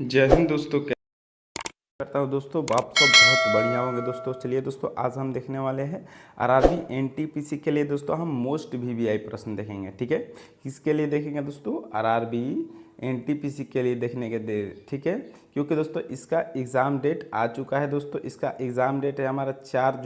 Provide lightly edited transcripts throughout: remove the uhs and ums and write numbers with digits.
जय हिंद दोस्तों। क्या करता हूँ दोस्तों, आप सब बहुत बढ़िया होंगे दोस्तों। चलिए दोस्तों, आज हम देखने वाले हैं आरआरबी एनटीपीसी के लिए दोस्तों हम मोस्ट वीवीआई प्रश्न देखेंगे। ठीक है, किसके लिए देखेंगे दोस्तों? आरआरबी एनटीपीसी के लिए देखने के दे। ठीक है, क्योंकि दोस्तों इसका एग्ज़ाम डेट आ चुका है दोस्तों। इसका एग्ज़ाम डेट है हमारा 4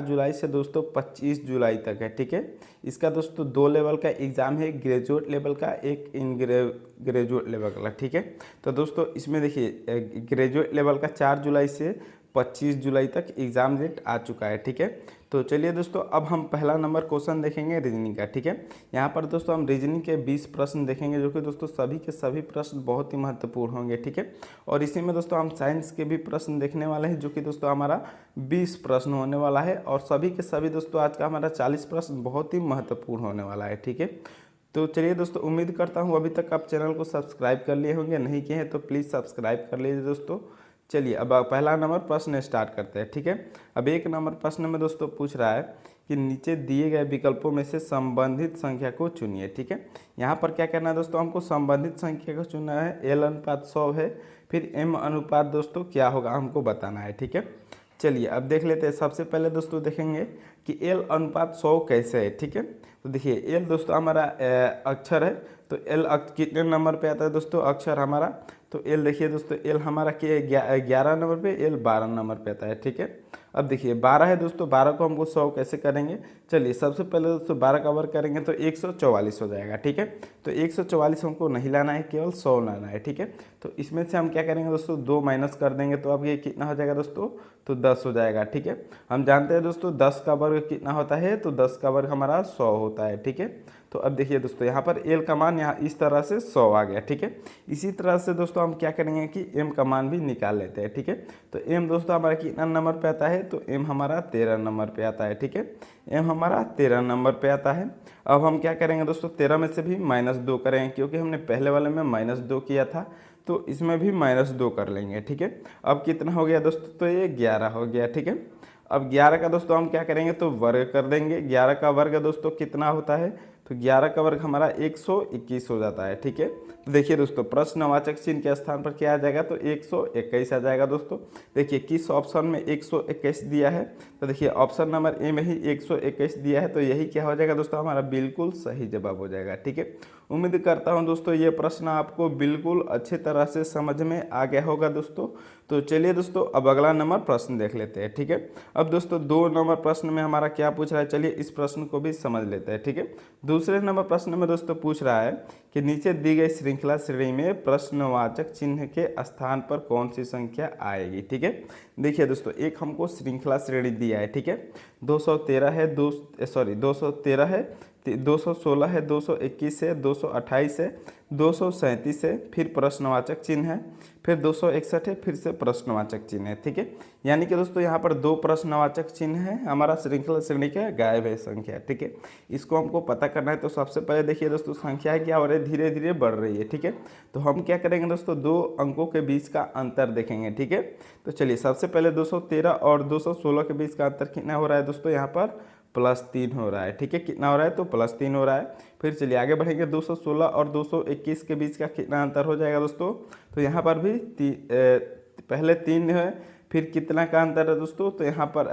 जुलाई से दोस्तों 25 जुलाई तक है। ठीक है, इसका दोस्तों 2 लेवल का एग्ज़ाम है, ग्रेजुएट लेवल का, एक इन ग्रेजुएट लेवल का। ठीक है, तो दोस्तों इसमें देखिए ग्रेजुएट लेवल का 4 जुलाई से 25 जुलाई तक एग्ज़ाम डेट आ चुका है। ठीक है, तो चलिए दोस्तों, अब हम पहला नंबर क्वेश्चन देखेंगे रीजनिंग का। ठीक है, यहाँ पर दोस्तों हम रीजनिंग के 20 प्रश्न देखेंगे, जो कि दोस्तों सभी के सभी प्रश्न बहुत ही महत्वपूर्ण होंगे। ठीक है, और इसी में दोस्तों हम साइंस के भी प्रश्न देखने वाले हैं, जो कि दोस्तों हमारा 20 प्रश्न होने वाला है, और सभी के सभी दोस्तों आज का हमारा 40 प्रश्न बहुत ही महत्वपूर्ण होने वाला है। ठीक है, तो चलिए दोस्तों, उम्मीद करता हूँ अभी तक आप चैनल को सब्सक्राइब कर लिए होंगे, नहीं किए हैं तो प्लीज़ सब्सक्राइब कर लीजिए दोस्तों। चलिए अब पहला नंबर प्रश्न स्टार्ट करते हैं। ठीक है, अब एक नंबर प्रश्न में दोस्तों पूछ रहा है कि नीचे दिए गए विकल्पों में से संबंधित संख्या को चुनिए। ठीक है, यहाँ पर क्या करना है दोस्तों, हमको संबंधित संख्या को चुनना है। एल अनुपात 100 है, फिर एम अनुपात दोस्तों क्या होगा हमको बताना है। ठीक है, चलिए अब देख लेते हैं। सबसे पहले दोस्तों देखेंगे कि एल अनुपात 100 कैसे है। ठीक है, तो देखिए एल दोस्तों हमारा अक्षर है, तो एल कितने नंबर पे आता है दोस्तों अक्षर हमारा? तो एल देखिए दोस्तों, एल हमारा क्या 11 नंबर पे, एल 12 नंबर पे आता है। ठीक है, अब देखिए 12 है दोस्तों, 12 को हमको 100 कैसे करेंगे? चलिए सबसे पहले दोस्तों 12 का वर्ग करेंगे तो 144 हो जाएगा। ठीक है, तो 144 हमको नहीं लाना है, केवल 100 लाना है। ठीक है, तो इसमें से हम क्या करेंगे दोस्तों, 2 माइनस कर देंगे, तो अब ये कितना हो जाएगा दोस्तों? तो 10 हो जाएगा। ठीक है, हम जानते हैं दोस्तों 10 का वर्ग कितना होता है, तो 10 का वर्ग हमारा 100 होता है। ठीक है, तो अब देखिए दोस्तों यहाँ पर एल का मान यहाँ इस तरह से 100 आ गया। ठीक है, इसी तरह से दोस्तों हम क्या करेंगे कि एम का मान भी निकाल लेते हैं। ठीक है, तो एम दोस्तों हमारा कितना नंबर पे आता है? तो एम हमारा 13 नंबर पे आता है। ठीक है, एम हमारा 13 नंबर पे आता है। अब हम क्या करेंगे दोस्तों, 13 में से भी -2 करेंगे, क्योंकि हमने पहले वाले में -2 किया था, तो इसमें भी -2 कर लेंगे। ठीक है, अब कितना हो गया दोस्तों? तो ये 11 हो गया। ठीक है, अब 11 का दोस्तों हम क्या करेंगे, तो वर्ग कर देंगे। 11 का वर्ग दोस्तों कितना होता है? तो 11 का वर्ग हमारा 121 हो जाता है। ठीक है, तो देखिए दोस्तों प्रश्नवाचक चिन्ह के स्थान पर क्या आ जाएगा? तो 121 आ जाएगा दोस्तों। देखिए किस ऑप्शन में 121 दिया है? तो देखिए ऑप्शन नंबर ए में ही 121 दिया है, तो यही क्या हो जाएगा दोस्तों? हमारा बिल्कुल सही जवाब हो जाएगा। ठीक है, उम्मीद करता हूं दोस्तों ये प्रश्न आपको बिल्कुल अच्छे तरह से समझ में आ गया होगा दोस्तों। तो चलिए दोस्तों, अब अगला नंबर प्रश्न देख लेते हैं। ठीक है, अब दोस्तों 2 नंबर प्रश्न में हमारा क्या पूछ रहा है, चलिए इस प्रश्न को भी समझ लेते हैं। ठीक है, दूसरे नंबर प्रश्न में दोस्तों पूछ रहा है कि नीचे दी गई श्रृंखला श्रेणी में प्रश्नवाचक चिन्ह के स्थान पर कौन सी संख्या आएगी? ठीक है, देखिए दोस्तों एक हमको श्रृंखला श्रेणी दिया है। ठीक है, 213 है, 213 है, 216 है, 221 है, 228 है, 237 है, फिर प्रश्नवाचक चिन्ह है, फिर 261 है, फिर से प्रश्नवाचक चिन्ह है। ठीक है, यानी कि दोस्तों यहाँ पर 2 प्रश्नवाचक चिन्ह है, हमारा श्रृंखला श्रेणी का गायब है संख्या। ठीक है, इसको हमको पता करना है। तो सबसे पहले देखिए दोस्तों संख्या क्या हो रही है, धीरे धीरे बढ़ रही है। ठीक है, तो हम क्या करेंगे दोस्तों, 2 अंकों के बीच का अंतर देखेंगे। ठीक है, तो चलिए सबसे पहले 213 और 216 के बीच का अंतर कितना हो रहा है दोस्तों? यहाँ पर +3 हो रहा है। ठीक है, कितना हो रहा है? तो +3 हो रहा है। फिर चलिए आगे बढ़ेंगे, 216 और 221 के बीच का कितना अंतर हो जाएगा दोस्तों? तो यहाँ पर भी पहले 3 है, फिर कितना का अंतर है दोस्तों? तो यहाँ पर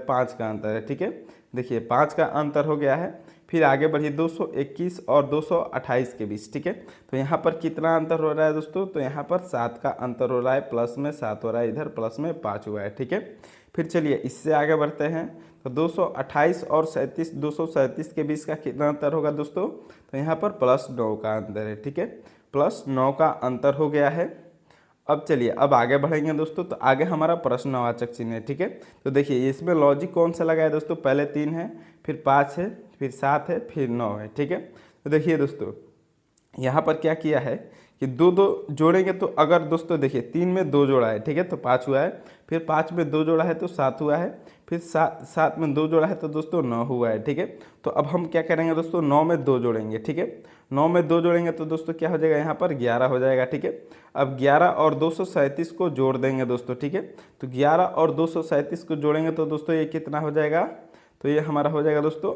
5 का अंतर है। ठीक है, देखिए 5 का अंतर हो गया है। फिर आगे बढ़िए 221 और 228 के बीच। ठीक है, तो यहाँ पर कितना अंतर हो रहा है दोस्तों? तो यहाँ पर 7 का अंतर हो रहा है, प्लस में 7 हो रहा है, इधर प्लस में 5 हुआ है। ठीक है, फिर चलिए इससे आगे बढ़ते हैं, तो 228 और 237 के बीच का कितना अंतर होगा दोस्तों? तो यहाँ पर +9 का अंतर है। ठीक है, +9 का अंतर हो गया है। अब चलिए अब आगे बढ़ेंगे दोस्तों, तो आगे हमारा प्रश्नवाचक चिन्ह है। ठीक है, तो देखिए इसमें लॉजिक कौन सा लगा है दोस्तों? पहले 3 है, फिर 5 है, फिर 7 है, फिर 9 है। ठीक है, तो देखिए दोस्तों यहाँ पर क्या किया है कि 2 जोड़ेंगे, तो अगर दोस्तों देखिए 3 में 2 जोड़ा है, ठीक है, तो 5 हुआ है, फिर 5 में 2 जोड़ा है तो 7 हुआ है, फिर 7 में 2 जोड़ा है तो दोस्तों 9 हुआ है। ठीक है, तो अब हम क्या करेंगे दोस्तों, 9 में 2 जोड़ेंगे। ठीक है, 9 में 2 जोड़ेंगे तो दोस्तों क्या हो जाएगा? यहाँ पर 11 हो जाएगा। ठीक है, अब 11 और 237 को जोड़ देंगे दोस्तों। ठीक है, तो 11 और 237 को जोड़ेंगे तो दोस्तों ये कितना हो जाएगा? तो ये हमारा हो जाएगा दोस्तों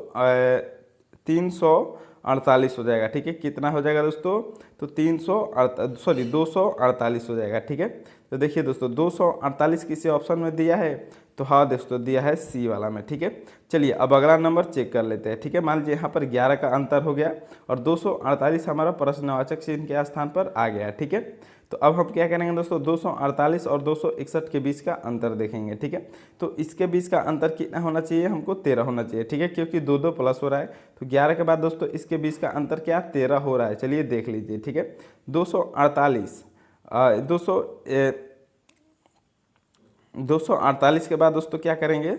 300 248 हो जाएगा। ठीक है, कितना हो जाएगा दोस्तों? तो 248 हो जाएगा। ठीक है, तो देखिए दोस्तों 248 किसी ऑप्शन में दिया है, तो हाँ दोस्तों दिया है सी वाला में। ठीक है, चलिए अब अगला नंबर चेक कर लेते हैं। ठीक है, मान लीजिए यहाँ पर 11 का अंतर हो गया और 248 हमारा प्रश्नवाचक चिन्ह के स्थान पर आ गया। ठीक है, तो अब हम क्या करेंगे दोस्तों? 248 और 261 के बीच का अंतर देखेंगे। ठीक है, तो इसके बीच का अंतर कितना होना चाहिए? हमको 13 होना चाहिए। ठीक है, क्योंकि दो दो प्लस हो रहा है, तो 11 के बाद दोस्तों इसके बीच का अंतर क्या 13 हो रहा है। चलिए देख लीजिए। ठीक है, 248 के बाद दोस्तों क्या करेंगे?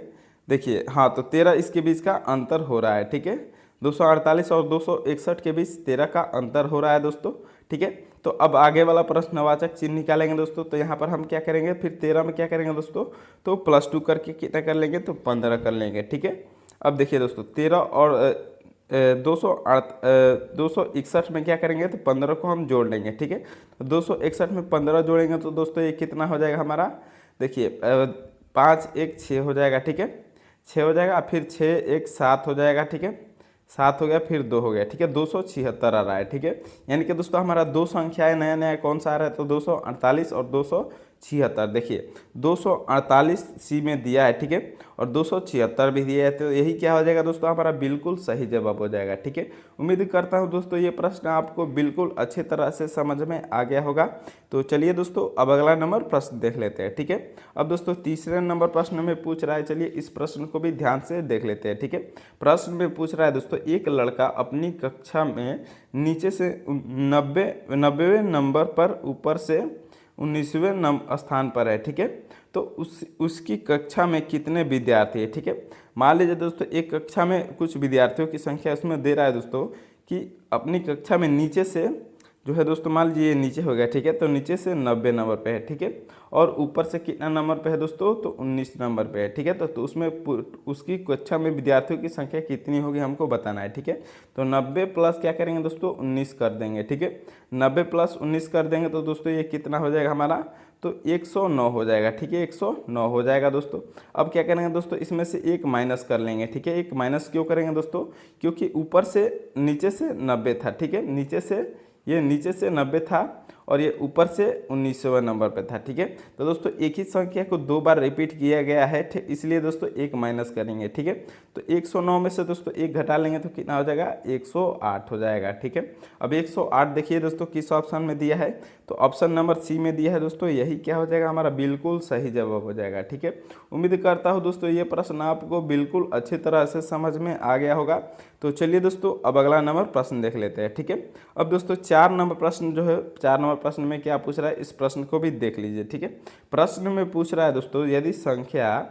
देखिए हाँ, तो 13 इसके बीच का अंतर हो रहा है। ठीक है, 248 और 261 के बीच 13 का अंतर हो रहा है दोस्तों। ठीक है, तो अब आगे वाला प्रश्नवाचक चिन्ह निकालेंगे दोस्तों। तो यहाँ पर हम क्या करेंगे? फिर 13 में क्या करेंगे दोस्तों? तो +2 करके कितना कर लेंगे? तो 15 कर लेंगे। ठीक है, अब देखिए दोस्तों 13 और 261 में क्या करेंगे? तो 15 को हम जोड़ लेंगे। ठीक है, तो 261 में 15 जोड़ेंगे तो दोस्तों ये कितना हो जाएगा हमारा? देखिए 5 1 6 हो जाएगा। ठीक है, 6 हो जाएगा, फिर 6 1 7 हो जाएगा। ठीक है, 7 हो गया, फिर 2 हो गया। ठीक है, 276 आ रहा है। ठीक है, यानी कि दोस्तों हमारा दो संख्याएं नया नया कौन सा आ रहा है? तो 248 और 276। देखिए 248 सी में दिया है। ठीक है, और 276 भी दिया है, तो यही क्या हो जाएगा दोस्तों? हमारा बिल्कुल सही जवाब हो जाएगा। ठीक है, उम्मीद करता हूँ दोस्तों ये प्रश्न आपको बिल्कुल अच्छी तरह से समझ में आ गया होगा। तो चलिए दोस्तों अब अगला नंबर प्रश्न देख लेते हैं। ठीक है, अब दोस्तों तीसरे नंबर प्रश्न में पूछ रहा है, चलिए इस प्रश्न को भी ध्यान से देख लेते हैं। ठीक है, प्रश्न में पूछ रहा है दोस्तों, एक लड़का अपनी कक्षा में नीचे से 90वें नंबर पर ऊपर से 19वें स्थान पर है। ठीक है, तो उसकी कक्षा में कितने विद्यार्थी है? ठीक है, मान लीजिए दोस्तों एक कक्षा में कुछ विद्यार्थियों की संख्या उसमें दे रहा है दोस्तों कि अपनी कक्षा में नीचे से जो है दोस्तों, मान लीजिए ये नीचे हो गया। ठीक है, तो नीचे से 90 नंबर पे है। ठीक है, और ऊपर से कितना नंबर पे है दोस्तों? तो 19 नंबर पे है। ठीक है, तो उसमें उसकी कक्षा में विद्यार्थियों की संख्या कितनी होगी हमको बताना है। ठीक है, तो 90 प्लस क्या करेंगे दोस्तों? 19 कर देंगे। ठीक है, 90 प्लस 19 कर देंगे तो दोस्तों ये कितना हो जाएगा हमारा? तो 109 हो जाएगा। ठीक है, 109 हो जाएगा दोस्तों। अब क्या करेंगे दोस्तों? इसमें से एक माइनस कर लेंगे। ठीक है, एक माइनस क्यों करेंगे दोस्तों? क्योंकि ऊपर से नीचे से 90 था। ठीक है, नीचे से 90 था और ये ऊपर से 19वें नंबर पे था। ठीक है, तो दोस्तों एक ही संख्या को दो बार रिपीट किया गया है, इसलिए दोस्तों एक माइनस करेंगे। ठीक है, तो 109 में से दोस्तों एक घटा लेंगे तो कितना हो जाएगा? 108 हो जाएगा। ठीक है, अब 108 देखिए दोस्तों किस ऑप्शन में दिया है? तो ऑप्शन नंबर सी में दिया है दोस्तों। यही क्या हो जाएगा? हमारा बिल्कुल सही जवाब हो जाएगा। ठीक है, उम्मीद करता हूँ दोस्तों ये प्रश्न आपको बिल्कुल अच्छी तरह से समझ में आ गया होगा। तो चलिए दोस्तों अब अगला नंबर प्रश्न देख लेते हैं। ठीक है, अब दोस्तों 4 नंबर प्रश्न जो है, 4 नंबर प्रश्न में क्या पूछ रहा है इस प्रश्न को भी देख लीजिए। ठीक है, प्रश्न में पूछ रहा है दोस्तों, यदि संख्या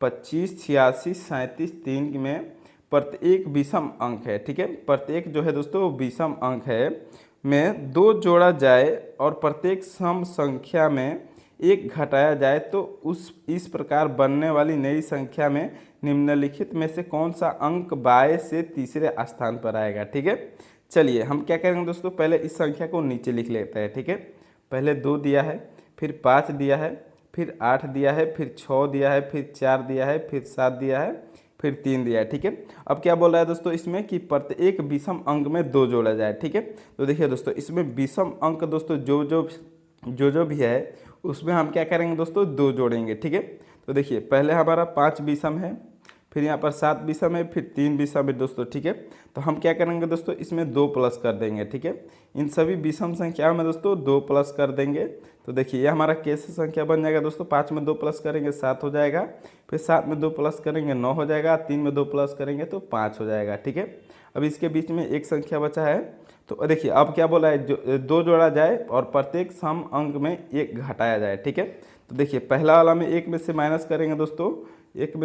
25 86 37 3 में प्रत्येक विषम अंक है। ठीक है, प्रत्येक जो है दोस्तों विषम अंक है में 2 जोड़ा जाए और प्रत्येक सम संख्या में 1 घटाया जाए तो इस प्रकार बनने वाली नई संख्या में निम्नलिखित में से कौन सा अंक बाएं से तीसरे स्थान पर आएगा? ठीक है, चलिए हम क्या करेंगे दोस्तों? पहले इस संख्या को नीचे लिख लेते हैं। ठीक है, पहले 2 दिया है, फिर 5 दिया है, फिर 8 दिया है, फिर 6 दिया है, फिर 4 दिया है, फिर 7 दिया है, फिर 3 दिया है। ठीक है, अब क्या बोल रहा है दोस्तों इसमें कि प्रत्येक विषम अंक में 2 जोड़ा जाए। ठीक है, तो देखिए दोस्तों इसमें विषम अंक दोस्तों जो भी है उसमें हम क्या करेंगे दोस्तों? 2 जोड़ेंगे। ठीक है, तो देखिए पहले हमारा 5 विषम है, फिर यहाँ पर 7 विषम है, फिर 3 विषम है दोस्तों। ठीक है, तो हम क्या करेंगे दोस्तों? इसमें 2 प्लस कर देंगे। ठीक है, इन सभी विषम संख्याओं में दोस्तों 2 प्लस कर देंगे। तो देखिए ये हमारा कैसे संख्या बन जाएगा दोस्तों? 5 में 2 प्लस करेंगे 7 हो जाएगा, फिर 7 में 2 प्लस करेंगे 9 हो जाएगा, 3 में 2 प्लस करेंगे तो 5 हो जाएगा। ठीक है, अब इसके बीच में एक संख्या बचा है, तो देखिए अब क्या बोला है? 2 जोड़ा जाए और प्रत्येक सम अंक में 1 घटाया जाए। ठीक है, तो देखिए पहला वाला में 1 में से माइनस करेंगे दोस्तों, 2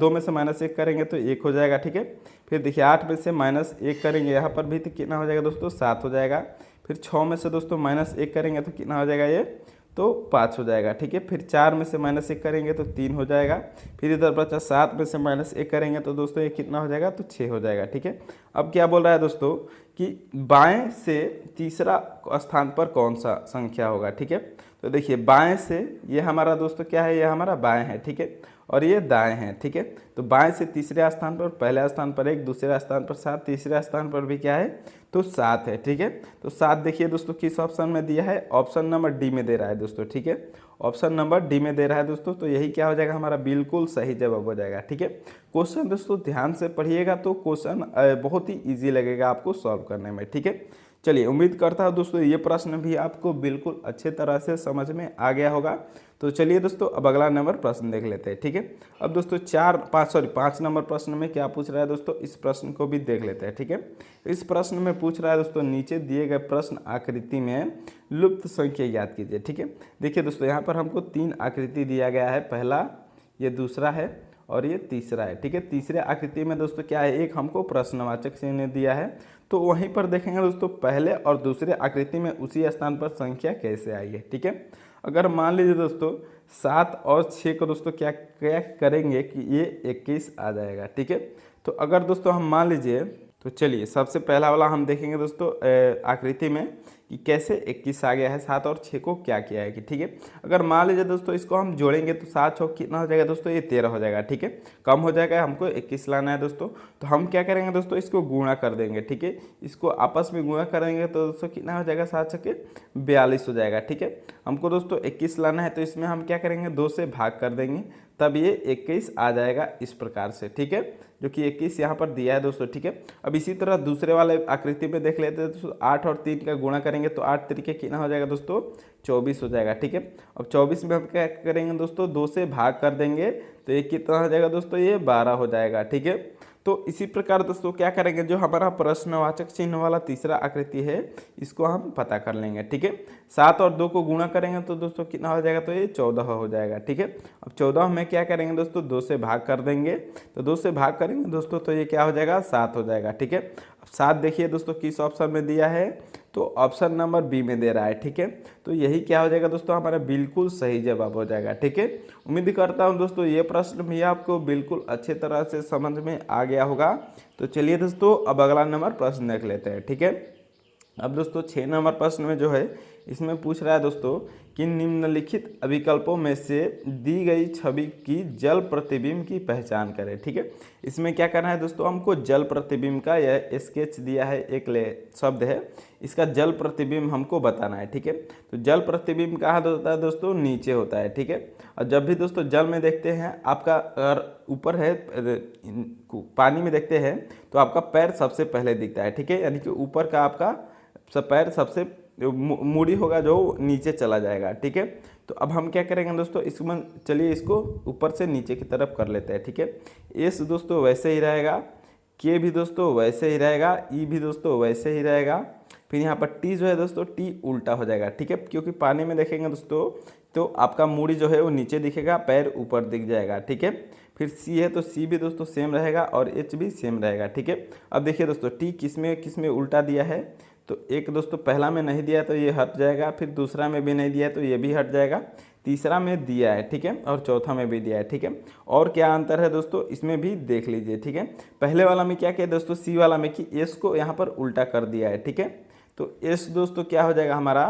में से -1 करेंगे तो 1 हो जाएगा। ठीक है, फिर देखिए 8 में से -1 करेंगे यहाँ पर भी तो कितना हो जाएगा दोस्तों? 7 हो जाएगा। फिर 6 में से दोस्तों -1 करेंगे तो कितना हो जाएगा? ये तो 5 हो जाएगा। ठीक है, फिर 4 में से -1 करेंगे तो 3 हो जाएगा। फिर इधर बचा 7 में से -1 करेंगे तो दोस्तों ये कितना हो जाएगा? तो 6 हो जाएगा। ठीक है, अब क्या बोल रहा है दोस्तों कि बाएं से तीसरा स्थान पर कौन सा संख्या होगा। ठीक है, तो देखिए बाएं से ये हमारा दोस्तों क्या है, ये हमारा बाएं है। ठीक है, और ये दाएं है। ठीक है, तो बाएं से तीसरे स्थान पर, पहले स्थान पर 1, दूसरे स्थान पर 7, तीसरे स्थान पर भी क्या है तो 7 है। ठीक है, तो 7 देखिए दोस्तों किस ऑप्शन में दिया है, ऑप्शन नंबर डी में दे रहा है दोस्तों। ठीक है, ऑप्शन नंबर डी में दे रहा है दोस्तों, तो यही क्या हो जाएगा हमारा बिल्कुल सही जवाब हो जाएगा। ठीक है, क्वेश्चन दोस्तों ध्यान से पढ़िएगा तो क्वेश्चन बहुत ही ईजी लगेगा आपको सॉल्व करने में। ठीक है, चलिए उम्मीद करता हूँ दोस्तों ये प्रश्न भी आपको बिल्कुल अच्छे तरह से समझ में आ गया होगा। तो चलिए दोस्तों अब अगला नंबर प्रश्न देख लेते हैं। ठीक है, अब दोस्तों 5 नंबर प्रश्न में क्या पूछ रहा है दोस्तों, इस प्रश्न को भी देख लेते हैं। ठीक है, इस प्रश्न में पूछ रहा है दोस्तों, नीचे दिए गए प्रश्न आकृति में लुप्त संख्या याद कीजिए। ठीक है, देखिए दोस्तों यहाँ पर हमको 3 आकृति दिया गया है, पहला, ये दूसरा है और ये तीसरा है। ठीक है, तीसरे आकृति में दोस्तों क्या है, एक हमको प्रश्नवाचक चिन्ह दिया है। तो वहीं पर देखेंगे दोस्तों पहले और दूसरे आकृति में उसी स्थान पर संख्या कैसे आई है। ठीक है, अगर मान लीजिए दोस्तों 7 और 6 को दोस्तों क्या क्या करेंगे कि ये 21 आ जाएगा। ठीक है, तो अगर दोस्तों हम मान लीजिए, तो चलिए सबसे पहला वाला हम देखेंगे दोस्तों आकृति में कि कैसे 21 आ गया है, 7 और 6 को क्या किया है कि। ठीक है, अगर मान लीजिए दोस्तों इसको हम जोड़ेंगे तो 7 6 कितना हो जाएगा दोस्तों, ये 13 हो जाएगा। ठीक है, कम हो जाएगा, हमको 21 लाना है दोस्तों। तो हम क्या करेंगे दोस्तों, इसको गुणा कर देंगे। ठीक है, इसको आपस में गुणा करेंगे तो दोस्तों कितना हो जाएगा, 7 6 42 हो जाएगा। ठीक है, हमको दोस्तों 21 लाना है तो इसमें हम क्या करेंगे, 2 से भाग कर देंगे, तब ये 21 आ जाएगा इस प्रकार से। ठीक है, जो कि 21 यहाँ पर दिया है दोस्तों। ठीक है, अब इसी तरह दूसरे वाले आकृति में देख लेते हैं दोस्तों, 8 और 3 का गुणा करेंगे तो 8 तरीके कितना हो जाएगा दोस्तों, 24 हो जाएगा। ठीक है, अब 24 में हम क्या करेंगे दोस्तों, 2 से भाग कर देंगे तो ये कितना हो जाएगा दोस्तों, ये 12 हो जाएगा। ठीक है, तो इसी प्रकार दोस्तों क्या करेंगे, जो हमारा प्रश्नवाचक चिन्ह वाला तीसरा आकृति है इसको हम पता कर लेंगे। ठीक है, 7 और 2 को गुणा करेंगे तो दोस्तों कितना हो जाएगा, तो ये 14 हो जाएगा। ठीक है, अब 14 में क्या करेंगे दोस्तों, 2 से भाग कर देंगे, तो 2 से भाग करेंगे दोस्तों तो ये क्या हो जाएगा, 7 हो जाएगा। ठीक है, अब 7 देखिए दोस्तों किस ऑप्शन में दिया है, तो ऑप्शन नंबर बी में दे रहा है। ठीक है, तो यही क्या हो जाएगा दोस्तों, हमारा बिल्कुल सही जवाब हो जाएगा। ठीक है, उम्मीद करता हूं दोस्तों ये प्रश्न भी आपको बिल्कुल अच्छे तरह से समझ में आ गया होगा। तो चलिए दोस्तों अब अगला नंबर प्रश्न देख लेते हैं। ठीक है, अब दोस्तों 6 नंबर प्रश्न में जो है इसमें पूछ रहा है दोस्तों कि निम्नलिखित अभिकल्पों में से दी गई छवि की जल प्रतिबिंब की पहचान करें। ठीक है, इसमें क्या करना है दोस्तों, हमको जल प्रतिबिंब का यह स्केच दिया है, एक शब्द है, इसका जल प्रतिबिंब हमको बताना है। ठीक है, तो जल प्रतिबिंब कहाँ होता है दोस्तों, नीचे होता है। ठीक है, और जब भी दोस्तों जल में देखते हैं, आपका अगर ऊपर है पानी में देखते हैं तो आपका पैर सबसे पहले दिखता है। ठीक है, यानी कि ऊपर का आपका पैर सबसे मूड़ी होगा जो नीचे चला जाएगा। ठीक है, तो अब हम क्या करेंगे दोस्तों, इसमें चलिए इसको ऊपर से नीचे की तरफ कर लेते हैं। ठीक है, एस दोस्तों वैसे ही रहेगा, के भी दोस्तों वैसे ही रहेगा, ई भी दोस्तों वैसे ही रहेगा, फिर यहाँ पर टी जो है दोस्तों, टी उल्टा हो जाएगा। ठीक है, क्योंकि पानी में देखेंगे दोस्तों तो आपका मूड़ी जो है वो नीचे दिखेगा, पैर ऊपर दिख जाएगा। ठीक है, फिर सी है तो सी भी दोस्तों सेम रहेगा और एच भी सेम रहेगा। ठीक है, अब देखिए दोस्तों टी किस में उल्टा दिया है, तो एक दोस्तों पहला में नहीं दिया तो ये हट जाएगा, फिर दूसरा में भी नहीं दिया तो ये भी हट जाएगा, तीसरा में दिया है। ठीक है, और चौथा में भी दिया है। ठीक है, और क्या अंतर है दोस्तों इसमें भी देख लीजिए। ठीक है, पहले वाला में क्या किया दोस्तों, सी वाला में कि एस को यहाँ पर उल्टा कर दिया है। ठीक है, तो एस दोस्तों क्या हो जाएगा हमारा,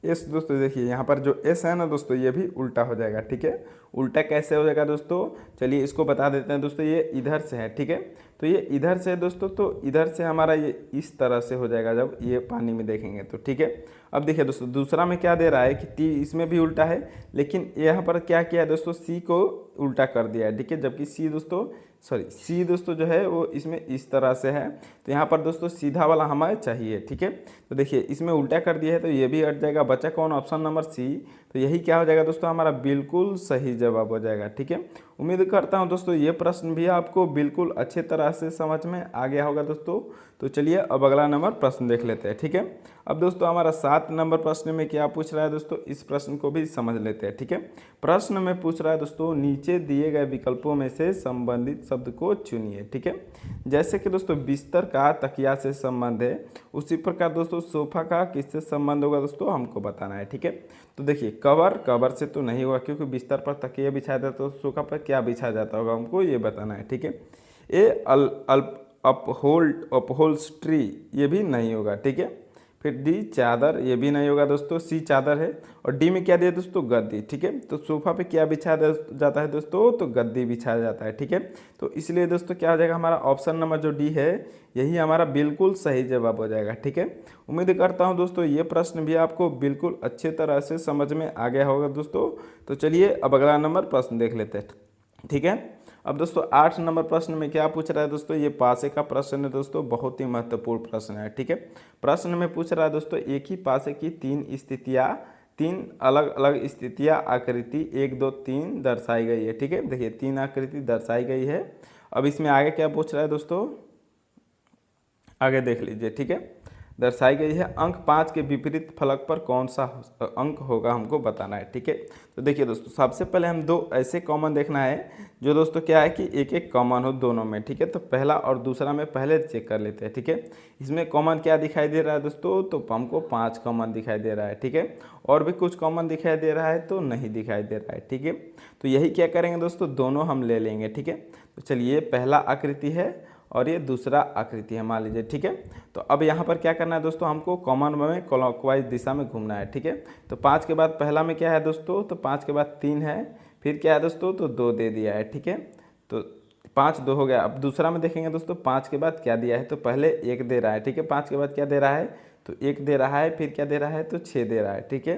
एस दोस्तों देखिए यहाँ पर जो एस है ना दोस्तों, ये भी उल्टा हो जाएगा। ठीक है, उल्टा कैसे हो जाएगा दोस्तों, चलिए इसको बता देते हैं दोस्तों, ये इधर से है। ठीक है, तो ये इधर से है दोस्तों, तो इधर से हमारा ये इस तरह से हो जाएगा जब ये पानी में देखेंगे तो। ठीक है, अब देखिए दोस्तों दूसरा में क्या दे रहा है कि टी इसमें भी उल्टा है, लेकिन यहाँ पर क्या किया है दोस्तों, सी को उल्टा कर दिया है। ठीक है, जबकि सी दोस्तों जो है वो इसमें इस तरह से है, तो यहाँ पर दोस्तों सीधा वाला हमें चाहिए। ठीक है, तो देखिए इसमें उल्टा कर दिया है तो ये भी हट जाएगा, बचा कौन, ऑप्शन नंबर सी। तो यही क्या हो जाएगा दोस्तों, हमारा बिल्कुल सही जवाब हो जाएगा। ठीक है, उम्मीद करता हूँ दोस्तों ये प्रश्न भी आपको बिल्कुल अच्छे तरह से समझ में आ गया होगा दोस्तों। तो चलिए अब अगला नंबर प्रश्न देख लेते हैं। ठीक है, अब दोस्तों हमारा 7 नंबर प्रश्न में क्या पूछ रहा है दोस्तों, इस प्रश्न को भी समझ लेते हैं। ठीक है, प्रश्न में पूछ रहा है दोस्तों, नीचे दिए गए विकल्पों में से संबंधित शब्द को चुनिए। ठीक है, जैसे कि दोस्तों बिस्तर का तकिया से संबंध है, उसी प्रकार दोस्तों सोफा का किससे संबंध होगा दोस्तों, हमको बताना है। ठीक है, तो देखिए कवर से तो नहीं होगा, क्योंकि बिस्तर पर तकिया बिछाया जाता है, तो सोफा पर क्या बिछाया जाता होगा हमको ये बताना है। ठीक है, ये अपहोल्स्ट्री ये भी नहीं होगा, ठीक है। फिर डी चादर, ये भी नहीं होगा दोस्तों, सी चादर है। और डी में क्या दिया दोस्तों, गद्दी, ठीक है। तो सोफा पे क्या बिछाया जाता है दोस्तों, तो गद्दी बिछाया जाता है, ठीक है। तो इसलिए दोस्तों क्या हो जाएगा, हमारा ऑप्शन नंबर जो डी है यही हमारा बिल्कुल सही जवाब हो जाएगा, ठीक है। उम्मीद करता हूँ दोस्तों ये प्रश्न भी आपको बिल्कुल अच्छे तरह से समझ में आ गया होगा दोस्तों। तो चलिए अब अगला नंबर प्रश्न देख लेते हैं, ठीक है। अब दोस्तों 8 नंबर प्रश्न में क्या पूछ रहा है दोस्तों, ये पासे का प्रश्न है दोस्तों, बहुत ही महत्वपूर्ण प्रश्न है, ठीक है। प्रश्न में पूछ रहा है दोस्तों, एक ही पासे की 3 स्थितियाँ, 3 अलग अलग स्थितियाँ आकृति 1 2 3 दर्शाई गई है, ठीक है। देखिए 3 आकृति दर्शाई गई है। अब इसमें आगे क्या पूछ रहा है दोस्तों, आगे देख लीजिए, ठीक है। दर्शाई गई है, अंक 5 के विपरीत फलक पर कौन सा अंक होगा हमको बताना है, ठीक है। तो देखिए दोस्तों सबसे पहले हम 2 ऐसे कॉमन देखना है जो दोस्तों क्या है कि एक एक कॉमन हो दोनों में, ठीक है। तो पहला और दूसरा में पहले चेक कर लेते हैं, ठीक है। इसमें कॉमन क्या दिखाई दे रहा है दोस्तों, तो हमको 5 कॉमन दिखाई दे रहा है, ठीक है। और भी कुछ कॉमन दिखाई दे रहा है तो नहीं दिखाई दे रहा है, ठीक है। तो यही क्या करेंगे दोस्तों, दोनों हम ले लेंगे, ठीक है। तो चलिए पहला आकृति है और ये दूसरा आकृति है मान लीजिए, ठीक है। तो अब यहाँ पर क्या करना है दोस्तों, हमको कॉमन में क्लॉकवाइज दिशा में घूमना है, ठीक है। तो 5 के बाद पहला में क्या है दोस्तों, तो 5 के बाद 3 है, फिर क्या है दोस्तों, तो 2 दे दिया है, ठीक है। तो 5 2 हो गया। अब दूसरा में देखेंगे दोस्तों 5 के बाद क्या दिया है, तो पहले 1 दे रहा है, ठीक है। 5 के बाद क्या दे रहा है, तो 1 दे रहा है, फिर क्या दे रहा है, तो 6 दे रहा है, ठीक है।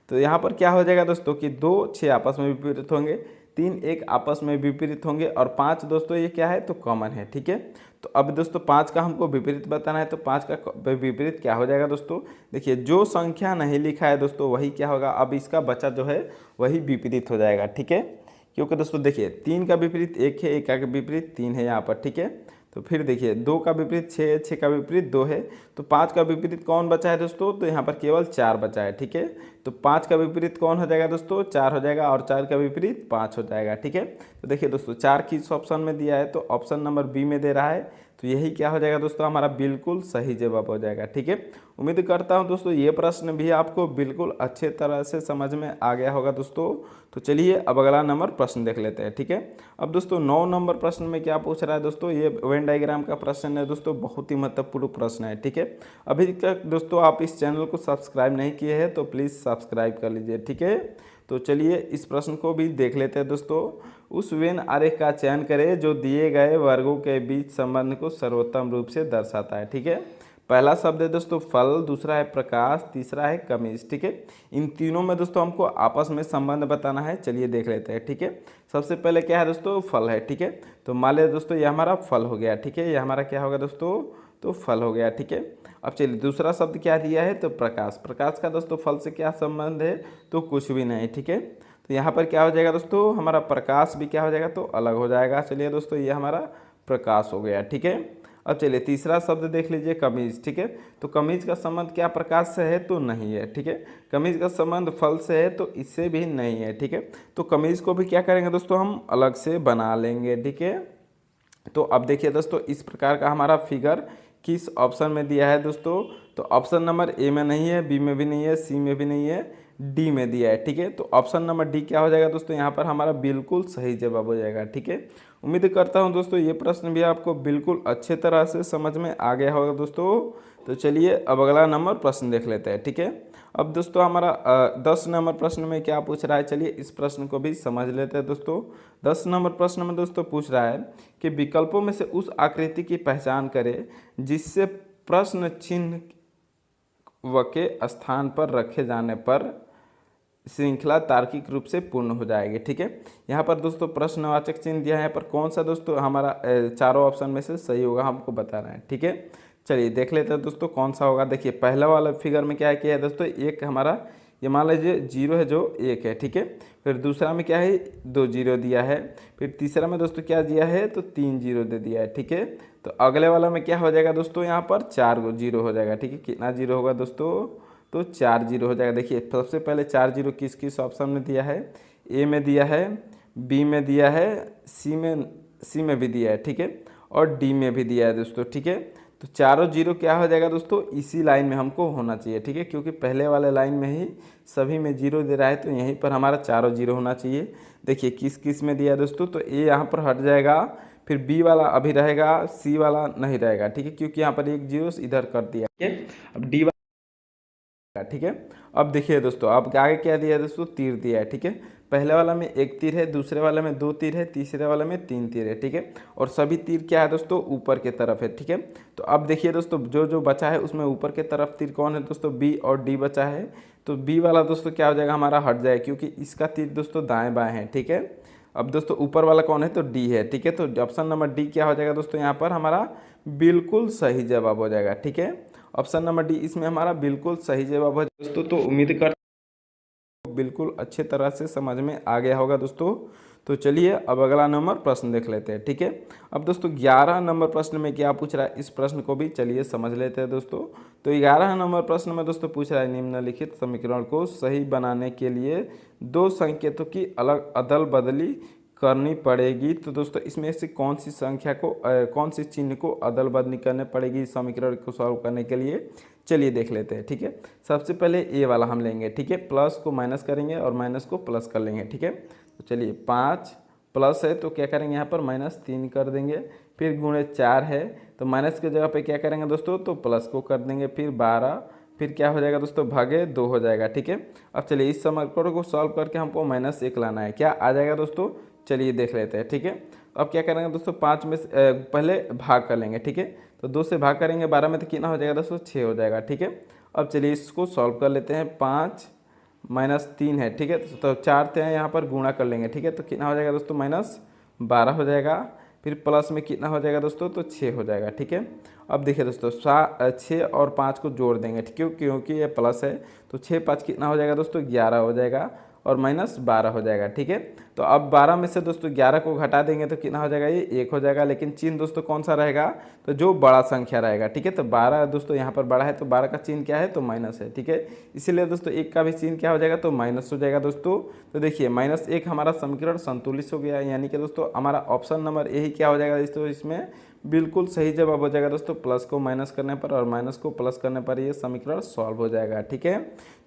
तो यहाँ पर क्या हो जाएगा दोस्तों कि 2 6 आपस में विपरीत होंगे, 3 1 आपस में विपरीत होंगे और 5 दोस्तों ये क्या है, तो कॉमन है, ठीक है। तो अब दोस्तों 5 का हमको विपरीत बताना है, तो 5 का विपरीत क्या हो जाएगा दोस्तों, देखिए जो संख्या नहीं लिखा है दोस्तों वही क्या होगा, अब इसका बचा जो है वही विपरीत हो जाएगा, ठीक है। क्योंकि दोस्तों देखिए 3 का विपरीत 1 है, 1 का विपरीत 3 है यहाँ पर, ठीक है। तो फिर देखिए 2 का विपरीत 6 है, 6 का विपरीत 2 है, तो 5 का विपरीत कौन बचा है दोस्तों, तो यहाँ पर केवल 4 बचा है, ठीक है। तो 5 का विपरीत कौन हो जाएगा दोस्तों, 4 हो जाएगा, और 4 का विपरीत 5 हो जाएगा, ठीक है। तो देखिए दोस्तों 4 किस ऑप्शन में दिया है, तो ऑप्शन नंबर बी में दे रहा है, तो यही क्या हो जाएगा दोस्तों, हमारा बिल्कुल सही जवाब हो जाएगा, ठीक है। उम्मीद करता हूँ दोस्तों ये प्रश्न भी आपको बिल्कुल अच्छे तरह से समझ में आ गया होगा दोस्तों। तो चलिए अब अगला नंबर प्रश्न देख लेते हैं, ठीक है। अब दोस्तों 9 नंबर प्रश्न में क्या पूछ रहा है दोस्तों, ये वेन डायग्राम का प्रश्न है दोस्तों, बहुत ही महत्वपूर्ण प्रश्न है, ठीक है। अभी तक दोस्तों आप इस चैनल को सब्सक्राइब नहीं किए हैं तो प्लीज़ सब्सक्राइब कर लीजिए, ठीक है। तो चलिए इस प्रश्न को भी देख लेते हैं दोस्तों। उस वेन आरेख का चयन करें जो दिए गए वर्गों के बीच संबंध को सर्वोत्तम रूप से दर्शाता है, ठीक है। पहला शब्द है दोस्तों फल, दूसरा है प्रकाश, तीसरा है कमीज, ठीक है। इन तीनों में दोस्तों हमको आपस में संबंध बताना है, चलिए देख लेते हैं, ठीक है। सबसे पहले क्या है दोस्तों, फल है, ठीक है। तो मान लिया दोस्तों ये हमारा फल हो गया, ठीक है। ये हमारा क्या होगा दोस्तों, तो फल हो गया, ठीक है। अब चलिए दूसरा शब्द क्या दिया है, तो प्रकाश। प्रकाश का दोस्तों फल से क्या संबंध है, तो कुछ भी नहीं, ठीक है। तो यहाँ पर क्या हो जाएगा दोस्तों, हमारा प्रकाश भी क्या हो जाएगा, तो अलग हो जाएगा। चलिए दोस्तों ये हमारा प्रकाश हो गया, ठीक है। अब चलिए तीसरा शब्द देख लीजिए कमीज, ठीक है। तो कमीज का संबंध क्या प्रकाश से है, तो नहीं है, ठीक है। कमीज का संबंध फल से है, तो इससे भी नहीं है, ठीक है। तो कमीज को भी क्या करेंगे दोस्तों, हम अलग से बना लेंगे, ठीक है। तो अब देखिए दोस्तों इस प्रकार का हमारा फिगर किस ऑप्शन में दिया है दोस्तों, तो ऑप्शन नंबर ए में नहीं है, बी में भी नहीं है, सी में भी नहीं है, डी में दिया है, ठीक है। तो ऑप्शन नंबर डी क्या हो जाएगा दोस्तों, यहाँ पर हमारा बिल्कुल सही जवाब हो जाएगा, ठीक है। उम्मीद करता हूँ दोस्तों ये प्रश्न भी आपको बिल्कुल अच्छे तरह से समझ में आ गया होगा दोस्तों। तो चलिए अब अगला नंबर प्रश्न देख लेते हैं, ठीक है। अब दोस्तों हमारा 10 नंबर प्रश्न में क्या पूछ रहा है, चलिए इस प्रश्न को भी समझ लेते हैं दोस्तों। 10 नंबर प्रश्न में दोस्तों पूछ रहा है कि विकल्पों में से उस आकृति की पहचान करें जिससे प्रश्न चिन्ह व के स्थान पर रखे जाने पर श्रृंखला तार्किक रूप से पूर्ण हो जाएगी, ठीक है। यहाँ पर दोस्तों प्रश्नवाचक चिन्ह दिया है, यहाँ पर कौन सा दोस्तों हमारा चारों ऑप्शन में से सही होगा हमको बताना है, ठीक है। चलिए देख लेते हैं दोस्तों कौन सा होगा। देखिए पहला वाला फिगर में क्या किया है दोस्तों, एक हमारा ये मान लीजिए 0 है जो 1 है, ठीक है। फिर दूसरा में क्या है 2 0 दिया है, फिर तीसरा में दोस्तों क्या दिया है, तो 3 0 दे दिया है, ठीक है। तो अगले वाला में क्या हो जाएगा दोस्तों, यहाँ पर 4 0 हो जाएगा, ठीक है। कितना 0 होगा दोस्तों, तो 4 0 हो जाएगा। देखिए सबसे पहले 4 0 किस किस ऑप्शन में दिया है, ए में दिया है, बी में दिया है, सी में भी दिया है, ठीक है, और डी में भी दिया है दोस्तों, ठीक है। तो चारों 0 क्या हो जाएगा दोस्तों, इसी लाइन में हमको होना चाहिए, ठीक है। क्योंकि पहले वाले लाइन में ही सभी में 0 दे रहा है, तो यहीं पर हमारा चारों 0 होना चाहिए। देखिए किस किस में दिया है दोस्तों, तो ए यहाँ पर हट जाएगा, फिर बी वाला अभी रहेगा, सी वाला नहीं रहेगा, ठीक है, क्योंकि यहाँ पर एक जीरो इधर कर दिया, ठीक है। अब डी वाला, ठीक है। अब देखिए दोस्तों, अब आगे क्या दिया है दोस्तों, तीर दिया है, ठीक है। पहले वाला में एक तीर है, दूसरे वाले में दो तीर है, तीसरे वाले में तीन तीर है, ठीक है। और सभी तीर क्या है दोस्तों, ऊपर के तरफ है, ठीक है। तो अब देखिए दोस्तों, जो जो बचा है उसमें ऊपर के तरफ तीर कौन है दोस्तों, बी और डी बचा है। तो बी वाला दोस्तों क्या हो जाएगा, हमारा हट जाएगा, क्योंकि इसका तीर दोस्तों दाएं बाएं है, ठीक है। अब दोस्तों ऊपर वाला कौन है, तो डी है, ठीक है। तो ऑप्शन नंबर डी क्या हो जाएगा दोस्तों, यहाँ पर हमारा बिल्कुल सही जवाब हो जाएगा, ठीक है। ऑप्शन नंबर डी इसमें हमारा बिल्कुल सही जवाब हो जाएगा दोस्तों। तो उम्मीद कर बिल्कुल अच्छे तरह से समझ में आ गया होगा दोस्तों। तो चलिए अब अगला नंबर प्रश्न देख लेते हैं, ठीक है। अब दोस्तों 11 नंबर प्रश्न में क्या पूछ रहा है, इस प्रश्न को भी चलिए समझ लेते हैं दोस्तों। तो 11 नंबर प्रश्न में दोस्तों पूछ रहा है, निम्नलिखित समीकरण को सही बनाने के लिए दो संकेतों की अलग अदल बदली करनी पड़ेगी। तो दोस्तों इसमें से कौन सी संख्या को कौन सी चिन्ह को अदल बदली करनी पड़ेगी इस समीकरण को सॉल्व करने के लिए, चलिए देख लेते हैं, ठीक है। सबसे पहले ए वाला हम लेंगे, ठीक है। प्लस को माइनस करेंगे और माइनस को प्लस कर लेंगे, ठीक है। तो चलिए 5 प्लस है तो क्या करेंगे, यहाँ पर -3 कर देंगे। फिर गुणे 4 है तो माइनस की जगह पे क्या करेंगे दोस्तों, तो प्लस को कर देंगे। फिर 12, फिर क्या हो जाएगा दोस्तों, भागे 2 हो जाएगा, ठीक है। अब चलिए इस समीकरण को सॉल्व करके हमको -1 लाना है, क्या आ जाएगा दोस्तों, चलिए देख लेते हैं, ठीक है। अब क्या करेंगे दोस्तों, 5 में से पहले भाग कर लेंगे, ठीक है। तो 2 से भाग करेंगे 12 में तो कितना हो जाएगा दोस्तों, 6 हो जाएगा, ठीक है। अब चलिए इसको सॉल्व कर लेते हैं, 5 -3 है, ठीक है। तो 4 थे यहाँ पर गुणा कर लेंगे, ठीक है। तो कितना हो जाएगा दोस्तों, -12 हो जाएगा। फिर प्लस में कितना हो जाएगा दोस्तों, तो 6 हो जाएगा, ठीक है। अब देखिए दोस्तों 6 और 5 को जोड़ देंगे, ठीक है, क्योंकि ये प्लस है। तो 6 5 कितना हो जाएगा दोस्तों, 11 हो जाएगा और -12 हो जाएगा, ठीक है। तो अब 12 में से दोस्तों 11 को घटा देंगे तो कितना हो जाएगा, ये 1 हो जाएगा। लेकिन चिन्ह दोस्तों कौन सा रहेगा, तो जो बड़ा संख्या रहेगा, ठीक है। तो 12 दोस्तों यहाँ पर बड़ा है तो 12 का चिन्ह क्या है, तो माइनस है, ठीक है। इसीलिए दोस्तों 1 का भी चिन्ह क्या हो जाएगा, तो माइनस हो जाएगा दोस्तों। तो देखिए -1 हमारा समीकरण संतुलित हो गया, यानी कि दोस्तों हमारा ऑप्शन नंबर यही क्या हो जाएगा दोस्तों, इसमें बिल्कुल सही जवाब हो जाएगा दोस्तों। प्लस को माइनस करने पर और माइनस को प्लस करने पर ये समीकरण सॉल्व हो जाएगा, ठीक है।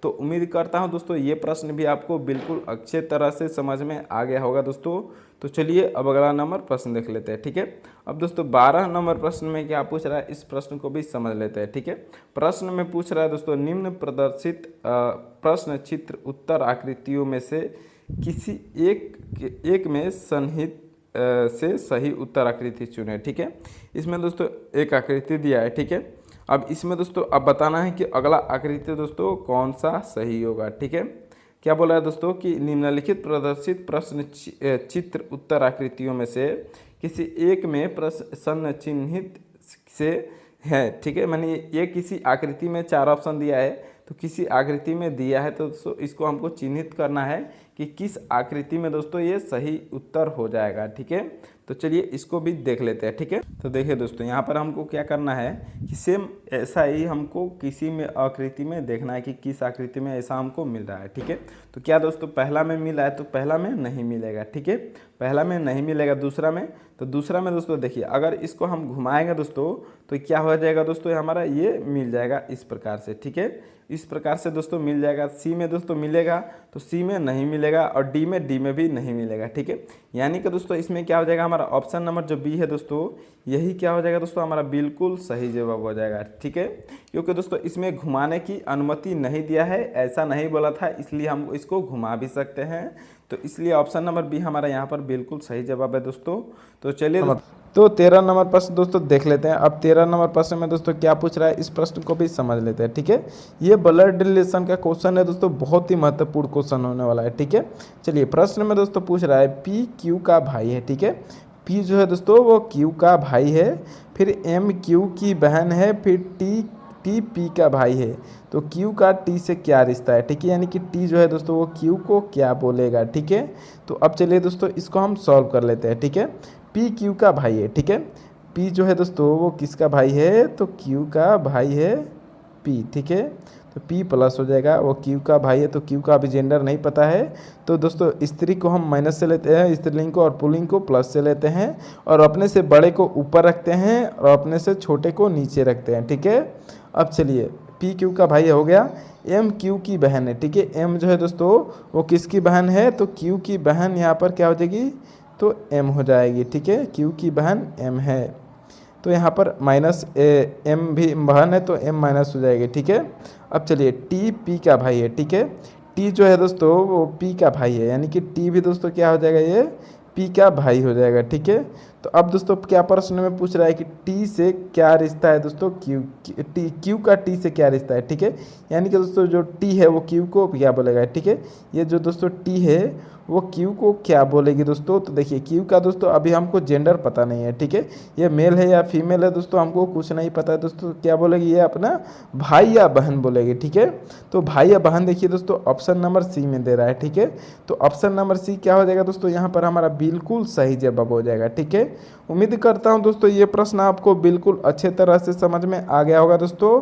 तो उम्मीद करता हूं दोस्तों ये प्रश्न भी आपको बिल्कुल अच्छे तरह से समझ में आ गया होगा दोस्तों। तो चलिए अब अगला नंबर प्रश्न देख लेते हैं, ठीक है। अब दोस्तों 12 नंबर प्रश्न में क्या पूछ रहा है, इस प्रश्न को भी समझ लेते हैं, ठीक है। प्रश्न में पूछ रहा है दोस्तों, निम्न प्रदर्शित प्रश्न चित्र उत्तर आकृतियों में से किसी एक में सन्निहित से सही उत्तर आकृति चुने, ठीक है। इसमें दोस्तों एक आकृति दिया है, ठीक है। अब इसमें दोस्तों अब बताना है कि अगला आकृति दोस्तों कौन सा सही होगा, ठीक है। क्या बोला है दोस्तों कि निम्नलिखित प्रदर्शित प्रश्न चित्र उत्तर आकृतियों में से किसी एक में प्रश्न चिन्हित से है, ठीक है। मानिए ये किसी आकृति में 4 ऑप्शन दिया है, तो किसी आकृति में दिया है तो दोस्तों इसको हमको चिन्हित करना है कि किस आकृति में दोस्तों ये सही उत्तर हो जाएगा, ठीक है। तो चलिए इसको भी देख लेते हैं, ठीक है। तो देखिए दोस्तों यहाँ पर हमको क्या करना है कि सेम ऐसा ही हमको किसी में आकृति में देखना है कि किस आकृति में ऐसा हमको मिल रहा है, ठीक है। तो क्या दोस्तों पहला में मिला है तो पहला में नहीं मिलेगा, ठीक है। पहला में नहीं मिलेगा, दूसरा में, तो दूसरा में दोस्तों देखिए अगर इसको हम घुमाएंगे दोस्तों तो क्या हो जाएगा दोस्तों, हमारा ये मिल जाएगा इस प्रकार से, ठीक है। इस प्रकार से दोस्तों मिल जाएगा। सी में दोस्तों मिलेगा तो सी में नहीं मिलेगा और डी में भी नहीं मिलेगा, ठीक है। यानी कि दोस्तों इसमें क्या हो जाएगा, हमारा ऑप्शन नंबर जो बी है दोस्तों यही क्या हो जाएगा दोस्तों, हमारा बिल्कुल सही जवाब हो जाएगा, ठीक है। क्योंकि दोस्तों इसमें घुमाने की अनुमति नहीं दिया है, ऐसा नहीं बोला था, इसलिए हम इसको घुमा भी सकते हैं। तो इसलिए ऑप्शन नंबर बी हमारा यहाँ पर बिल्कुल सही जवाब है दोस्तों। तो चलिए तो 13 नंबर प्रश्न दोस्तों देख लेते हैं। अब 13 नंबर प्रश्न में दोस्तों क्या पूछ रहा है, इस प्रश्न को भी समझ लेते हैं, ठीक है। ये ब्लड रिलेशन का क्वेश्चन है दोस्तों, बहुत ही महत्वपूर्ण क्वेश्चन होने वाला है, ठीक है। चलिए प्रश्न में दोस्तों पूछ रहा है पी क्यू का भाई है, ठीक है। पी जो है दोस्तों वो क्यू का भाई है, फिर एम क्यू की बहन है, फिर टी पी का भाई है। तो क्यू का टी से क्या रिश्ता है, ठीक है। यानी कि टी जो है दोस्तों वो क्यू को क्या बोलेगा, ठीक है। तो अब चलिए दोस्तों इसको हम सॉल्व कर लेते हैं, ठीक है। पी क्यू का भाई है, ठीक है। पी जो है दोस्तों वो किसका भाई है, तो क्यू का भाई है पी, ठीक है। तो पी प्लस हो जाएगा, वो क्यू का भाई है तो क्यू का अभी जेंडर नहीं पता है। तो दोस्तों स्त्री को हम माइनस से लेते हैं, स्त्रीलिंग को, और पुल्लिंग को प्लस से लेते हैं, और अपने से बड़े को ऊपर रखते हैं और अपने से छोटे को नीचे रखते हैं, ठीक है। अब चलिए पी क्यू का भाई हो गया, एम क्यू की बहन है, ठीक है। एम जो है दोस्तों वो किसकी बहन है, तो क्यू की बहन यहाँ पर क्या हो जाएगी, तो एम हो जाएगी, ठीक है, क्यू की बहन एम है, तो यहाँ पर माइनस एम भी बहन है तो एम माइनस हो जाएगी, ठीक है। अब चलिए टी पी का भाई है, ठीक है, टी जो है दोस्तों वो पी का भाई है, यानी कि टी भी दोस्तों क्या हो जाएगा, ये पी का भाई हो जाएगा, ठीक है। तो अब दोस्तों क्या प्रश्न में पूछ रहा है कि टी से क्या रिश्ता है दोस्तों, क्यू का टी से क्या रिश्ता है, ठीक है। यानी कि दोस्तों जो टी है वो क्यू को क्या बोलेगा, ठीक है। ये जो दोस्तों टी है वो क्यू को क्या बोलेगी दोस्तों, तो देखिए क्यू का दोस्तों अभी हमको जेंडर पता नहीं है, ठीक है, ये मेल है या फीमेल है दोस्तों हमको कुछ नहीं पता है दोस्तों। क्या बोलेगी, ये अपना भाई या बहन बोलेगी, ठीक है। तो भाई या बहन देखिए दोस्तों ऑप्शन नंबर सी में दे रहा है, ठीक है। तो ऑप्शन नंबर सी क्या हो जाएगा दोस्तों, यहाँ पर हमारा बिल्कुल सही जवाब हो जाएगा, ठीक है। उम्मीद करता हूँ दोस्तों ये प्रश्न आपको बिल्कुल अच्छे तरह से समझ में आ गया होगा दोस्तों।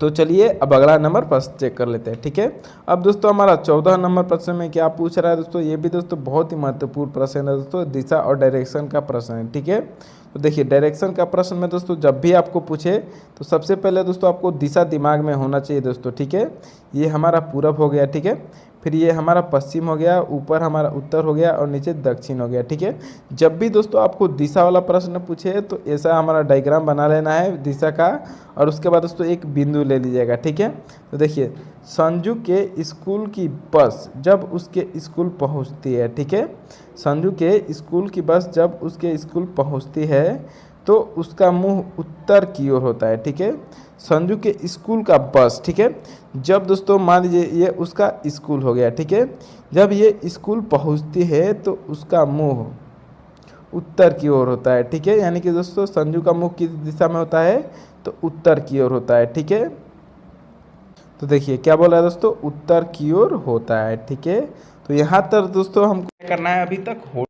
तो चलिए अब अगला नंबर प्रश्न चेक कर लेते हैं, ठीक है। अब दोस्तों हमारा 14 नंबर प्रश्न में क्या पूछ रहा है दोस्तों, ये भी दोस्तों बहुत ही महत्वपूर्ण प्रश्न है दोस्तों, दिशा और डायरेक्शन का प्रश्न है, ठीक है। तो देखिए डायरेक्शन का प्रश्न में दोस्तों जब भी आपको पूछे तो सबसे पहले दोस्तों आपको दिशा दिमाग में होना चाहिए दोस्तों, ठीक है। ये हमारा पूरब हो गया, ठीक है, फिर ये हमारा पश्चिम हो गया, ऊपर हमारा उत्तर हो गया और नीचे दक्षिण हो गया, ठीक है। जब भी दोस्तों आपको दिशा वाला प्रश्न पूछे तो ऐसा हमारा डायग्राम बना लेना है दिशा का, और उसके बाद दोस्तों एक बिंदु ले लीजिएगा, ठीक है। तो देखिए संजू के स्कूल की बस जब उसके स्कूल पहुंचती है, ठीक है, संजू के स्कूल की बस जब उसके स्कूल पहुंचती है तो उसका मुंह उत्तर की ओर होता है, ठीक है। संजू के स्कूल का बस, ठीक है, जब दोस्तों मान लीजिए ये उसका स्कूल हो गया, ठीक है, जब ये स्कूल पहुंचती है तो उसका मुंह उत्तर की ओर होता है, ठीक है। यानी कि दोस्तों संजू का मुंह किस दिशा में होता है, तो उत्तर की ओर होता है, ठीक है। तो देखिए क्या बोला है दोस्तों, उत्तर की ओर होता है, ठीक है। तो यहाँ तक दोस्तों हमको क्या करना है, अभी तक हो।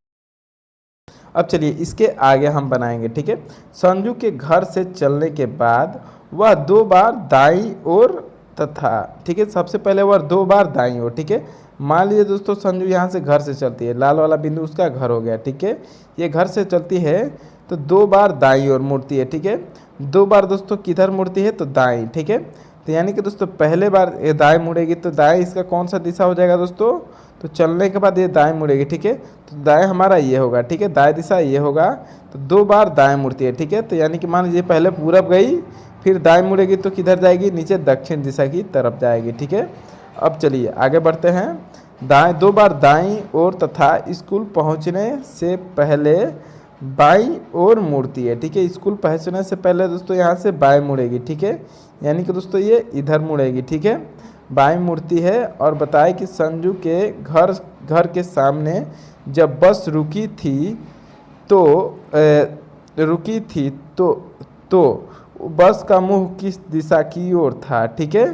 अब चलिए इसके आगे हम बनाएंगे, ठीक है। संजू के घर से चलने के बाद वह 2 बार दाईं ओर तथा, ठीक है, सबसे पहले वह 2 बार दाईं ओर, ठीक है। मान लीजिए दोस्तों संजू यहाँ से घर से चलती है, लाल वाला बिंदु उसका घर हो गया, ठीक है। ये घर से चलती है तो 2 बार दाईं ओर मुड़ती है, ठीक है। 2 बार दोस्तों किधर मुड़ती है, तो दाईं, ठीक है। तो यानी कि दोस्तों पहले बार ये दाएं मुड़ेगी तो दाएं इसका कौन सा दिशा हो जाएगा दोस्तों, तो चलने के बाद ये दाएं मुड़ेगी, ठीक है। तो दाएं हमारा ये होगा, ठीक है, दाएं दिशा ये होगा, तो 2 बार दाएं मुड़ती है, ठीक है। तो यानी कि मान लीजिए पहले पूरब गई, फिर दाएं मुड़ेगी तो किधर जाएगी, नीचे दक्षिण दिशा की तरफ जाएगी, ठीक है। अब चलिए आगे बढ़ते हैं। दाएं 2 बार दाईं ओर तथा स्कूल पहुंचने से पहले बाईं ओर मुड़ती है, ठीक है। स्कूल पहुंचने से पहले दोस्तों यहाँ से बाएं मुड़ेगी, ठीक है, यानी कि दोस्तों ये इधर मुड़ेगी, ठीक है, बाएं मुड़ती है। और बताए कि संजू के घर के सामने जब बस रुकी थी तो बस का मुंह किस दिशा की ओर था, ठीक है।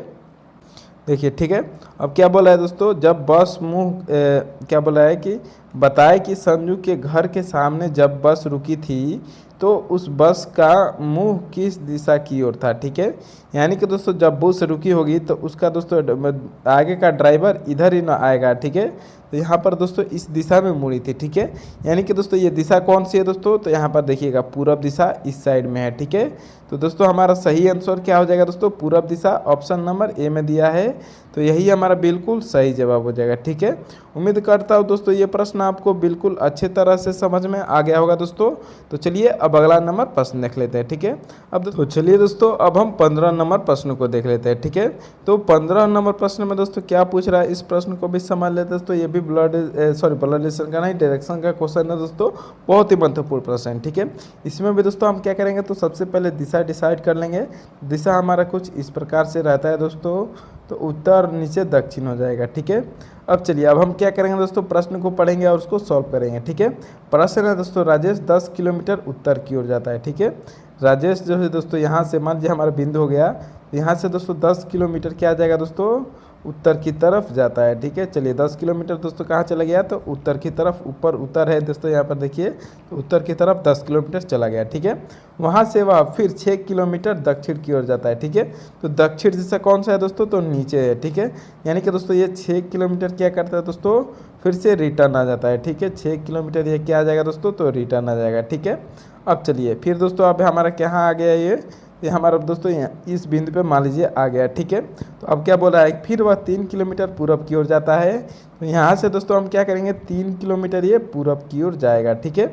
देखिए ठीक है, अब क्या बोला है दोस्तों, जब बस क्या बोला है कि बताए कि संजू के घर के सामने जब बस रुकी थी तो उस बस का मुंह किस दिशा की ओर था, ठीक है। यानी कि दोस्तों जब बस रुकी होगी तो उसका दोस्तों आगे का ड्राइवर इधर ही ना आएगा, ठीक है। तो यहाँ पर दोस्तों इस दिशा में मुड़ी थी, ठीक है। यानी कि दोस्तों ये दिशा कौन सी है दोस्तों, तो यहाँ पर देखिएगा पूरब दिशा इस साइड में है, ठीक है। तो दोस्तों हमारा सही आंसर क्या हो जाएगा दोस्तों, पूरब दिशा, ऑप्शन नंबर ए में दिया है, तो यही हमारा बिल्कुल सही जवाब हो जाएगा, ठीक है। उम्मीद करता हूँ दोस्तों ये प्रश्न आपको बिल्कुल अच्छे तरह से समझ में आ गया होगा दोस्तों। तो चलिए अब अगला नंबर प्रश्न देख लेते हैं, ठीक है। अब तो चलिए दोस्तों अब हम 15 नंबर प्रश्न को देख लेते हैं, ठीक है। तो 15 नंबर प्रश्न में दोस्तों क्या पूछ रहा है, इस प्रश्न को भी समझ लेते हैं दोस्तों। ये भी ब्लड रिलेशन का नहीं, डायरेक्शन का क्वेश्चन है दोस्तों, बहुत ही महत्वपूर्ण प्रश्न है, ठीक है। इसमें भी दोस्तों हम क्या करेंगे, तो सबसे पहले दिशा डिसाइड कर लेंगे। दिशा हमारा कुछ इस प्रकार से रहता है दोस्तों, तो उत्तर नीचे दक्षिण हो जाएगा, ठीक है। अब चलिए अब हम क्या करेंगे दोस्तों, प्रश्न को पढ़ेंगे और उसको सॉल्व करेंगे, ठीक है। प्रश्न है दोस्तों, राजेश 10 किलोमीटर उत्तर की ओर जाता है, ठीक है। राजेश जो है दोस्तों यहाँ से मान लीजिए हमारा बिंदु हो गया, यहाँ से दोस्तों 10 किलोमीटर क्या आ जाएगा दोस्तों, उत्तर की तरफ जाता है, ठीक है। चलिए 10 किलोमीटर दोस्तों कहाँ चला गया, तो उत्तर की तरफ, ऊपर उत्तर है दोस्तों यहाँ पर देखिए, तो उत्तर की तरफ 10 किलोमीटर चला गया, ठीक है। वहाँ से वह फिर 6 किलोमीटर दक्षिण की ओर जाता है, ठीक है। तो दक्षिण दिशा कौन सा है दोस्तों, तो नीचे है, ठीक है। यानी कि दोस्तों ये 6 किलोमीटर क्या करता है दोस्तों, फिर से रिटर्न आ जाता है, ठीक है। 6 किलोमीटर ये क्या आ जाएगा दोस्तों, तो रिटर्न आ जाएगा, ठीक है। अब चलिए फिर दोस्तों अब हमारा क्या आ गया, ये तो ये हमारा दोस्तों इस बिंदु पे मान लीजिए आ गया, ठीक है। तो अब क्या बोल रहा है, फिर वह 3 किलोमीटर पूरब की ओर जाता है। तो यहाँ से दोस्तों हम क्या करेंगे, 3 किलोमीटर ये पूरब की ओर जाएगा, ठीक है।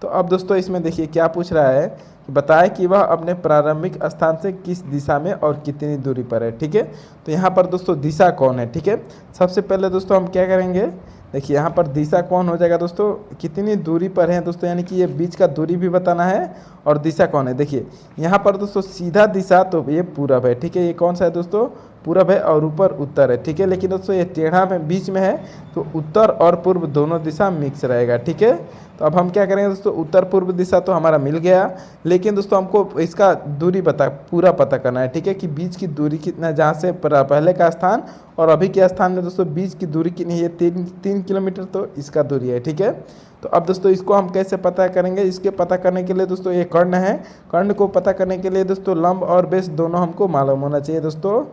तो अब दोस्तों इसमें देखिए क्या पूछ रहा है कि बताए कि वह अपने प्रारंभिक स्थान से किस दिशा में और कितनी दूरी पर है, ठीक है। तो यहाँ पर दोस्तों दिशा कौन है, ठीक है। सबसे पहले दोस्तों हम क्या करेंगे, देखिए यहाँ पर दिशा कौन हो जाएगा दोस्तों, कितनी दूरी पर है दोस्तों, यानी कि ये बीच का दूरी भी बताना है और दिशा कौन है। देखिए यहाँ पर दोस्तों सीधा दिशा तो ये पूरब है, ठीक है। ये कौन सा है दोस्तों, पूरब है, और ऊपर उत्तर है, ठीक है। लेकिन दोस्तों ये टेढ़ा में बीच में है, तो उत्तर और पूर्व दोनों दिशा मिक्स रहेगा, ठीक है। तो अब हम क्या करेंगे दोस्तों, उत्तर पूर्व दिशा तो हमारा मिल गया, लेकिन दोस्तों हमको इसका दूरी पूरा पता करना है, ठीक है, कि बीच की दूरी कितना है, जहाँ से पहले का स्थान और अभी के स्थान में दोस्तों बीच की दूरी कितनी है, 3 किलोमीटर तो इसका दूरी है, ठीक है। तो अब दोस्तों इसको हम कैसे पता करेंगे, इसके पता करने के लिए दोस्तों ये कर्ण है, कर्ण को पता करने के लिए दोस्तों लंब और बेस दोनों हमको मालूम होना चाहिए दोस्तों।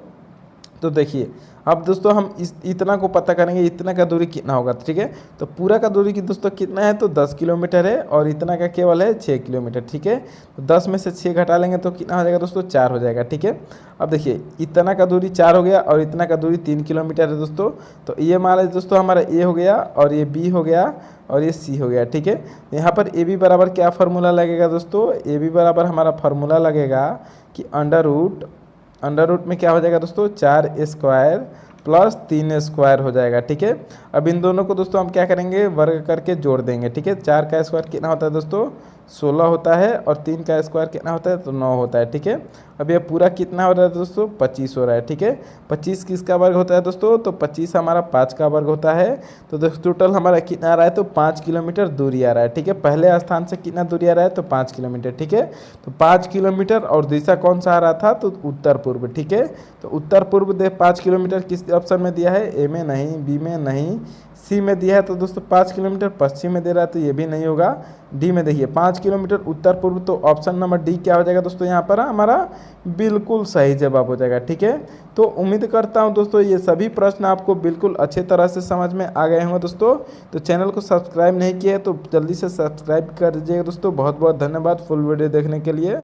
तो देखिए अब दोस्तों हम इतना को पता करेंगे, इतना का दूरी कितना होगा, ठीक है। तो पूरा का दूरी की दोस्तों कितना है, तो 10 किलोमीटर है, और इतना का केवल है 6 किलोमीटर, ठीक है। तो 10 में से 6 घटा लेंगे तो कितना हो जाएगा दोस्तों, 4 हो जाएगा, ठीक है। अब देखिए इतना का दूरी 4 हो गया और इतना का दूरी 3 किलोमीटर है दोस्तों। तो ये मान लीजिए दोस्तों हमारा ए हो गया, और ये बी हो गया, और ये सी हो गया, ठीक है। यहाँ पर ए बी बराबर क्या फार्मूला लगेगा दोस्तों, ए बी बराबर हमारा फार्मूला लगेगा कि अंडर रूट में क्या हो जाएगा दोस्तों, 4 स्क्वायर प्लस 3 स्क्वायर हो जाएगा, ठीक है। अब इन दोनों को दोस्तों हम क्या करेंगे, वर्ग करके जोड़ देंगे, ठीक है। 4 का स्क्वायर कितना होता है दोस्तों, 16 होता है, और 3 का स्क्वायर कितना होता है, तो 9 होता है, ठीक है। अब ये पूरा कितना हो रहा है दोस्तों, 25 हो रहा है, ठीक है। 25 किसका वर्ग होता है दोस्तों, तो 25 हमारा 5 का वर्ग होता है। तो दोस्तों टोटल हमारा कितना आ रहा है, तो 5 किलोमीटर दूरी आ रहा है, ठीक है। पहले स्थान से कितना दूरी आ रहा है, तो 5 किलोमीटर, ठीक है। तो 5 किलोमीटर, और दिशा कौन सा आ रहा था, तो उत्तर पूर्व, ठीक है। तो उत्तर पूर्व 5 किलोमीटर किस ऑप्शन में दिया है, ए में नहीं, बी में नहीं, सी में दिया है तो दोस्तों 5 किलोमीटर पश्चिम में दे रहा है, तो ये भी नहीं होगा। डी में देखिए 5 किलोमीटर उत्तर पूर्व, तो ऑप्शन नंबर डी क्या हो जाएगा दोस्तों, यहाँ पर हमारा बिल्कुल सही जवाब हो जाएगा, ठीक है। तो उम्मीद करता हूँ दोस्तों ये सभी प्रश्न आपको बिल्कुल अच्छे तरह से समझ में आ गए होंगे दोस्तों। तो चैनल को सब्सक्राइब नहीं किया है तो जल्दी से सब्सक्राइब कर दीजिएगा दोस्तों। बहुत बहुत धन्यवाद फुल वीडियो देखने के लिए।